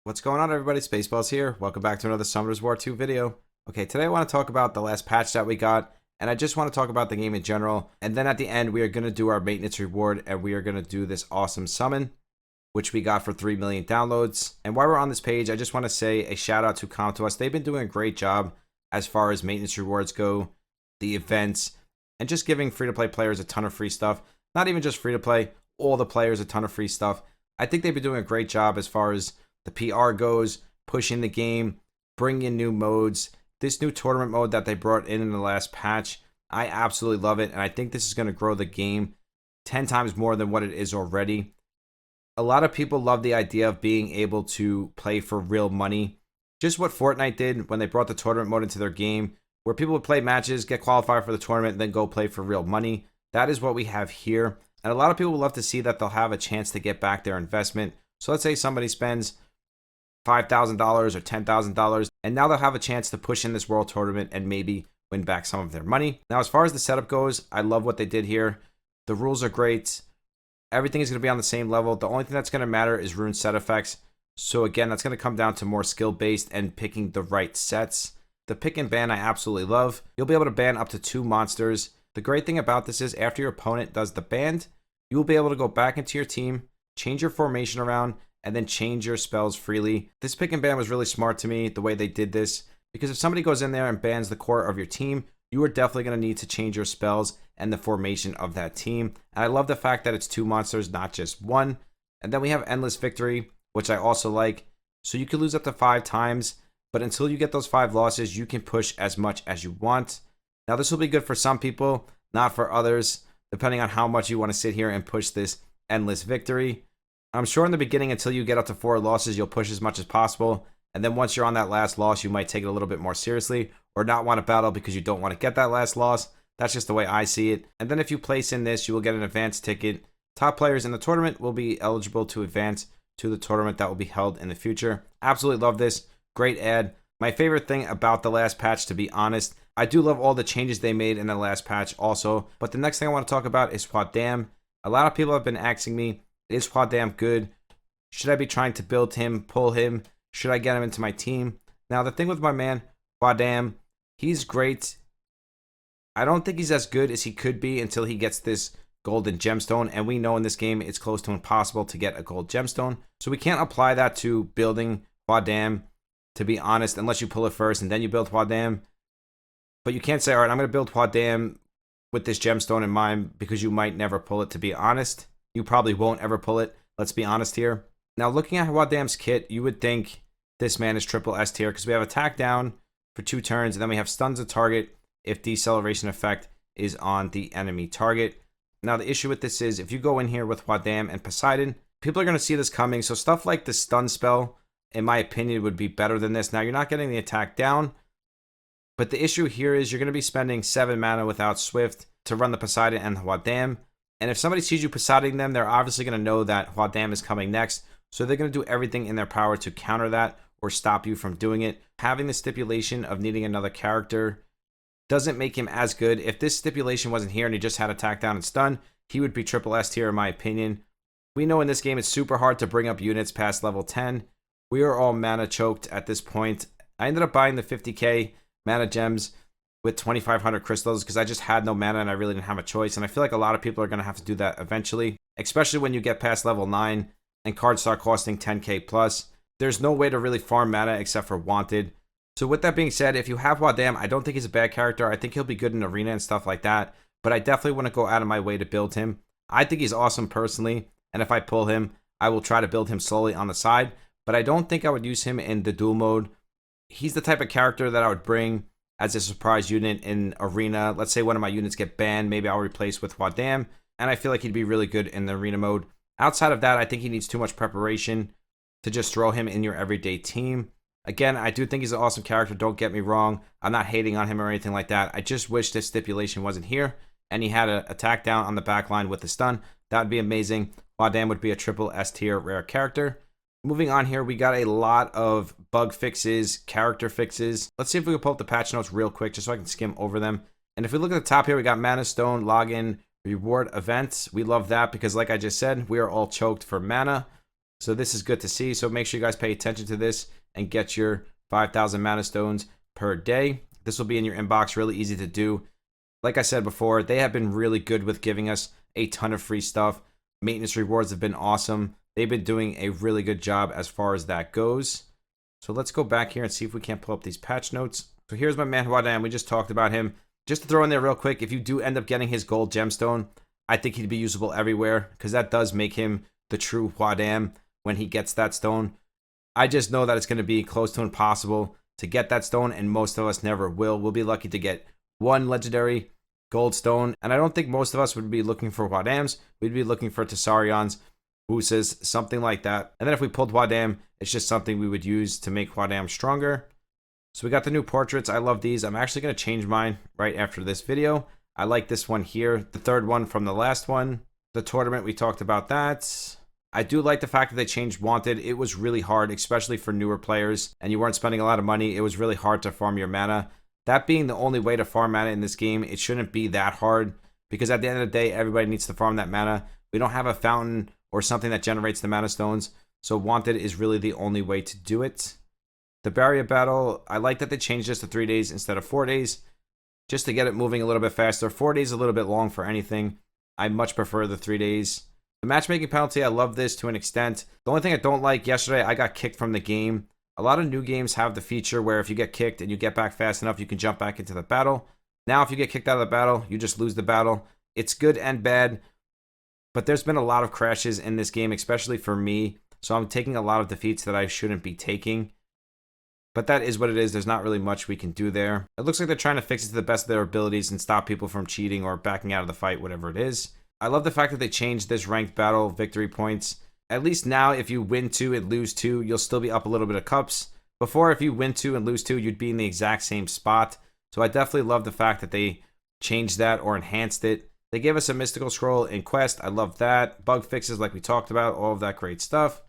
What's going on, everybody? Spaceballs here. Welcome back to another Summoners War 2 video. Okay, today I want to talk about the last patch that we got, and I just want to talk about the game in general. And then at the end, we are going to do our maintenance reward, and we are going to do this awesome summon, which we got for 3 million downloads. And while we're on this page, I just want to say a shout out to Come To Us. They've been doing a great job as far as maintenance rewards go, the events, and just giving free-to-play players a ton of free stuff. Not even just free-to-play, all the players a ton of free stuff. I think they've been doing a great job as far as the PR goes, pushing the game, bringing in new modes. This new tournament mode that they brought in the last patch, I absolutely love it, and I think this is going to grow the game 10 times more than what it is already. A lot of people love the idea of being able to play for real money. Just what Fortnite did when they brought the tournament mode into their game, where people would play matches, get qualified for the tournament, and then go play for real money. That is what we have here. And a lot of people would love to see that they'll have a chance to get back their investment. So let's say somebody spends $5,000 or $10,000, and now they'll have a chance to push in this world tournament and maybe win back some of their money. Now, as far as the setup goes, I love what they did here. The rules are great. Everything is going to be on the same level. The only thing that's going to matter is rune set effects. So again, that's going to come down to more skill-based and picking the right sets. The pick and ban I absolutely love. You'll be able to ban up to 2 monsters. The great thing about this is after your opponent does the ban, you will be able to go back into your team, change your formation around, and then change your spells freely. This pick and ban was really smart to me, the way they did this, because if somebody goes in there and bans the core of your team, you are definitely going to need to change your spells and the formation of that team. And I love the fact that it's 2 monsters, not just 1. And then we have Endless Victory, which I also like. So you can lose up to 5 times, but until you get those 5 losses, you can push as much as you want. Now, this will be good for some people, not for others, depending on how much you want to sit here and push this Endless Victory. I'm sure in the beginning, until you get up to 4 losses, you'll push as much as possible. And then once you're on that last loss, you might take it a little bit more seriously or not want to battle because you don't want to get that last loss. That's just the way I see it. And then if you place in this, you will get an advance ticket. Top players in the tournament will be eligible to advance to the tournament that will be held in the future. Absolutely love this. Great ad. My favorite thing about the last patch, to be honest, I do love all the changes they made in the last patch also. But the next thing I want to talk about is Hua Dam. A lot of people have been asking me, is Hua Dam good? Should I be trying to build him, pull him? Should I get him into my team? Now, the thing with my man, Hua Dam, he's great. I don't think he's as good as he could be until he gets this golden gemstone. And we know in this game, it's close to impossible to get a gold gemstone. So we can't apply that to building Hua Dam, to be honest, unless you pull it first and then you build Hua Dam. But you can't say, all right, I'm going to build Hua Dam with this gemstone in mind because you might never pull it, to be honest. You probably won't ever pull it. Let's be honest here. Now, looking at Hua Dam's kit, you would think this man is triple S tier because we have attack down for 2 turns, and then we have stuns a target if deceleration effect is on the enemy target. Now, the issue with this is if you go in here with Hua Dam and Poseidon, people are going to see this coming. So stuff like the stun spell, in my opinion, would be better than this. Now, you're not getting the attack down, but the issue here is you're going to be spending 7 mana without Swift to run the Poseidon and the Hua Dam. And if somebody sees you Poseidoning them, they're obviously going to know that Hua Dam is coming next. So they're going to do everything in their power to counter that or stop you from doing it. Having the stipulation of needing another character doesn't make him as good. If this stipulation wasn't here and he just had attack down and stun, he would be triple S tier in my opinion. We know in this game it's super hard to bring up units past level 10. We are all mana choked at this point. I ended up buying the 50k mana gems with 2,500 crystals because I just had no mana and I really didn't have a choice. And I feel like a lot of people are going to have to do that eventually, especially when you get past level 9 and cards start costing 10k plus. There's no way to really farm mana except for wanted. So with that being said, if you have Hua Dam, I don't think he's a bad character. I think he'll be good in arena and stuff like that, but I definitely want to go out of my way to build him. I think he's awesome personally, and if I pull him, I will try to build him slowly on the side, but I don't think I would use him in the duel mode. He's the type of character that I would bring as a surprise unit in arena. Let's say one of my units get banned, maybe I'll replace with Hua Dam, and I feel like he'd be really good in the arena mode. Outside of that, I think he needs too much preparation to just throw him in your everyday team. Again, I do think he's an awesome character, don't get me wrong. I'm not hating on him or anything like that. I just wish this stipulation wasn't here, and he had an attack down on the back line with the stun. That would be amazing. Hua Dam would be a triple S tier rare character. Moving on here, we got a lot of bug fixes, character fixes. Let's see if we can pull up the patch notes real quick just so I can skim over them. And if we look at the top here, we got Mana Stone, Login, Reward Events. We love that because like I just said, we are all choked for mana. So this is good to see. So make sure you guys pay attention to this and get your 5,000 mana stones per day. This will be in your inbox, really easy to do. Like I said before, they have been really good with giving us a ton of free stuff. Maintenance rewards have been awesome. They've been doing a really good job as far as that goes. So let's go back here and see if we can't pull up these patch notes. So here's my man Hua Dam. We just talked about him. Just to throw in there real quick, if you do end up getting his gold gemstone, I think he'd be usable everywhere because that does make him the true Hua Dam when he gets that stone. I just know that it's going to be close to impossible to get that stone, and most of us never will. We'll be lucky to get one legendary gold stone, and I don't think most of us would be looking for Hua Dams. We'd be looking for Tessarions, Busas, something like that. And then if we pulled Hua Dam, it's just something we would use to make Hua Dam stronger. So we got the new portraits. I love these. I'm actually going to change mine right after this video. I like this one here, the third one from the last one. The tournament, we talked about that. I do like the fact that they changed Wanted. It was really hard, especially for newer players, and you weren't spending a lot of money. It was really hard to farm your mana. That being the only way to farm mana in this game, it shouldn't be that hard, because at the end of the day, everybody needs to farm that mana. We don't have a fountain or something that generates the mana stones, so Wanted is really the only way to do it. The barrier battle, I like that they changed this to 3 days instead of 4 days, just to get it moving a little bit faster. 4 days is a little bit long for anything. I much prefer the 3 days. The matchmaking penalty, I love this to an extent. The only thing I don't like, yesterday I got kicked from the game. A lot of new games have the feature where if you get kicked and you get back fast enough, you can jump back into the battle. Now, if you get kicked out of the battle, you just lose the battle. It's good and bad, but there's been a lot of crashes in this game, especially for me. So I'm taking a lot of defeats that I shouldn't be taking. But that is what it is. There's not really much we can do there. It looks like they're trying to fix it to the best of their abilities and stop people from cheating or backing out of the fight, whatever it is. I love the fact that they changed this ranked battle victory points. At least now, if you win 2 and lose 2, you'll still be up a little bit of cups. Before, if you win 2 and lose 2, you'd be in the exact same spot. So I definitely love the fact that they changed that or enhanced it. They gave us a mystical scroll in quest. I love that. Bug fixes like we talked about, all of that great stuff.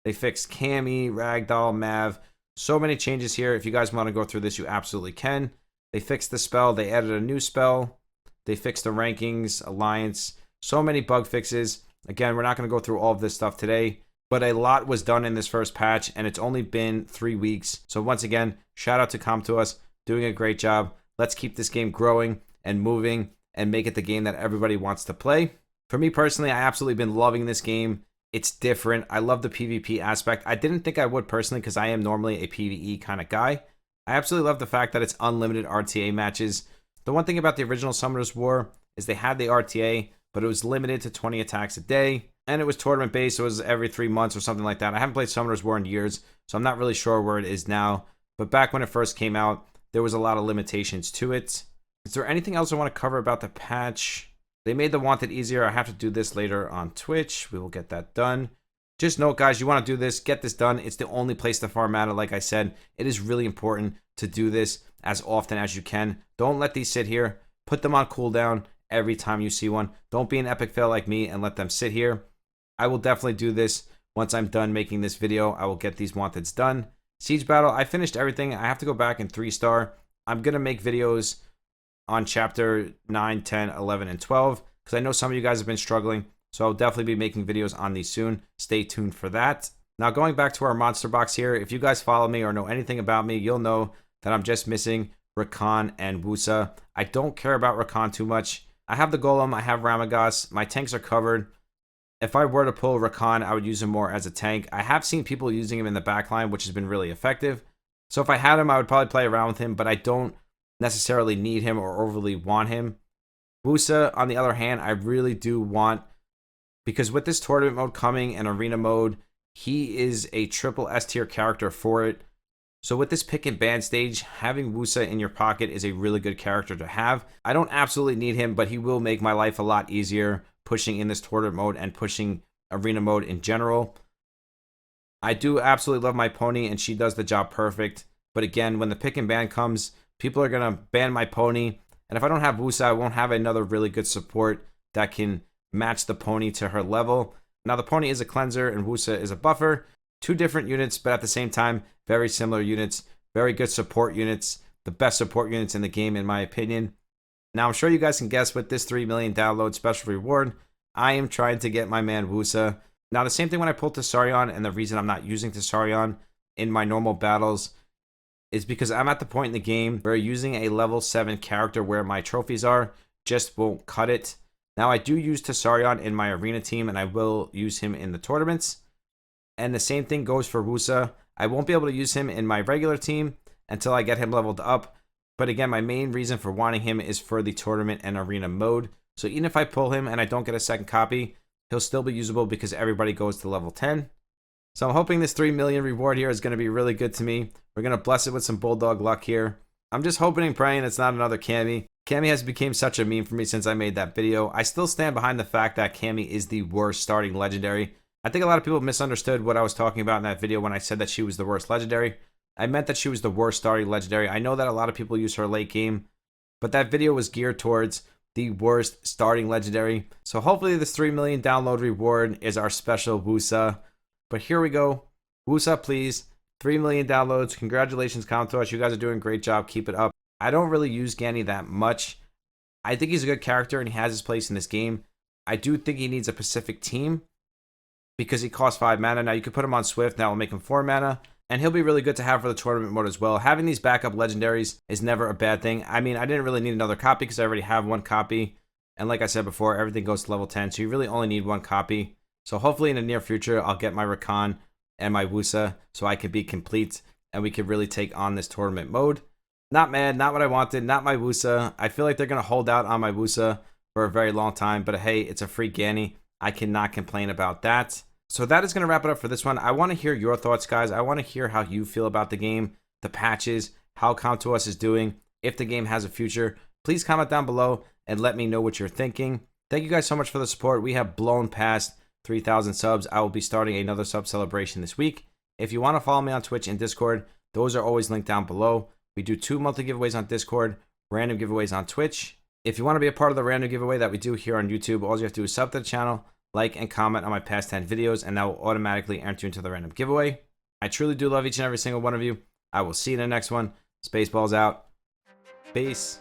They fixed Cammy, Ragdoll, Mav. So many changes here. If you guys want to go through this, you absolutely can. They fixed the spell. They added a new spell. They fixed the rankings, alliance. So many bug fixes. Again, we're not going to go through all of this stuff today, but a lot was done in this first patch, and it's only been 3 weeks. So once again, shout out to Comtous, doing a great job. Let's keep this game growing and moving and make it the game that everybody wants to play. For me personally, I absolutely been loving this game. It's different. I love the PvP aspect. I didn't think I would personally because I am normally a PvE kind of guy. I absolutely love the fact that it's unlimited RTA matches. The one thing about the original Summoners War is they had the RTA, but it was limited to 20 attacks a day, and it was tournament based, so it was every 3 months or something like that. I haven't played Summoners War in years, so I'm not really sure where it is now, but back when it first came out, there was a lot of limitations to it. Is there anything else I want to cover about the patch? They made the Wanted easier. I have to do this later on Twitch. We will get that done. Just note, guys, you want to do this, get this done. It's the only place to farm mana. Like I said, it is really important to do this as often as you can. Don't let these sit here. Put them on cooldown every time you see one. Don't be an epic fail like me and let them sit here. I will definitely do this once I'm done making this video. I will get these Wanteds done. Siege Battle, I finished everything. I have to go back in 3-star. I'm going to make videos on chapter 9, 10, 11, and 12 because I know some of you guys have been struggling. So I'll definitely be making videos on these soon. Stay tuned for that. Now going back to our monster box here, if you guys follow me or know anything about me, you'll know that I'm just missing Rakan and Wusa. I don't care about Rakan too much. I have the Golem, I have Ramagas, my tanks are covered. If I were to pull Rakan, I would use him more as a tank. I have seen people using him in the backline, which has been really effective. So if I had him, I would probably play around with him, but I don't necessarily need him or overly want him. Wusa, on the other hand, I really do want, because with this tournament mode coming and arena mode, he is a triple S tier character for it. So with this pick and ban stage, having Wusa in your pocket is a really good character to have. I don't absolutely need him, but he will make my life a lot easier pushing in this tournament mode and pushing arena mode in general. I do absolutely love my pony, and she does the job perfect. But again, when the pick and ban comes, people are going to ban my pony. And if I don't have Wusa, I won't have another really good support that can match the pony to her level. Now, the pony is a cleanser and Wusa is a buffer. 2 different units, but at the same time, very similar units. Very good support units. The best support units in the game, in my opinion. Now, I'm sure you guys can guess with this 3 million download special reward, I am trying to get my man Wusa. Now, the same thing when I pull Tessarion, and the reason I'm not using Tessarion in my normal battles is because I'm at the point in the game where using a level 7 character where my trophies are just won't cut it. Now, I do use Tessarion in my arena team, and I will use him in the tournaments. And the same thing goes for Wusa. I won't be able to use him in my regular team until I get him leveled up. But again, my main reason for wanting him is for the tournament and arena mode. So even if I pull him and I don't get a second copy, he'll still be usable because everybody goes to level 10. So I'm hoping this 3 million reward here is going to be really good to me. We're going to bless it with some bulldog luck here. I'm just hoping and praying it's not another Cammy. Cammy has become such a meme for me since I made that video. I still stand behind the fact that Cammy is the worst starting legendary. I think a lot of people misunderstood what I was talking about in that video when I said that she was the worst legendary. I meant that she was the worst starting legendary. I know that a lot of people use her late game, but that video was geared towards the worst starting legendary. So hopefully this 3 million download reward is our special Wusa. But here we go. Wusa, please. 3 million downloads. Congratulations, Countess. You guys are doing a great job. Keep it up. I don't really use Ganny that much. I think he's a good character and he has his place in this game. I do think he needs a Pacific team because he costs 5 mana. Now you could put him on Swift. That will make him 4 mana. And he'll be really good to have for the tournament mode as well. Having these backup legendaries is never a bad thing. I mean, I didn't really need another copy because I already have one copy. And like I said before, everything goes to level 10. So you really only need one copy. So hopefully in the near future, I'll get my Rakan and my Wusa so I can be complete and we can really take on this tournament mode. Not mad, not what I wanted, not my Wusa. I feel like they're going to hold out on my Wusa for a very long time. But hey, it's a free Ganny. I cannot complain about that. So that is going to wrap it up for this one. I want to hear your thoughts, guys. I want to hear how you feel about the game, the patches, how Come To Us is doing, if the game has a future. Please comment down below and let me know what you're thinking. Thank you guys so much for the support. We have blown past 3,000 subs. I will be starting another sub celebration this week. If you want to follow me on Twitch and Discord, those are always linked down below. We do 2 monthly giveaways on Discord, random giveaways on Twitch. If you want to be a part of the random giveaway that we do here on YouTube, all you have to do is sub to the channel, like and comment on my past 10 videos, and that will automatically enter you into the random giveaway. I truly do love each and every single one of you. I will see you in the next one. Spaceballs out. Peace.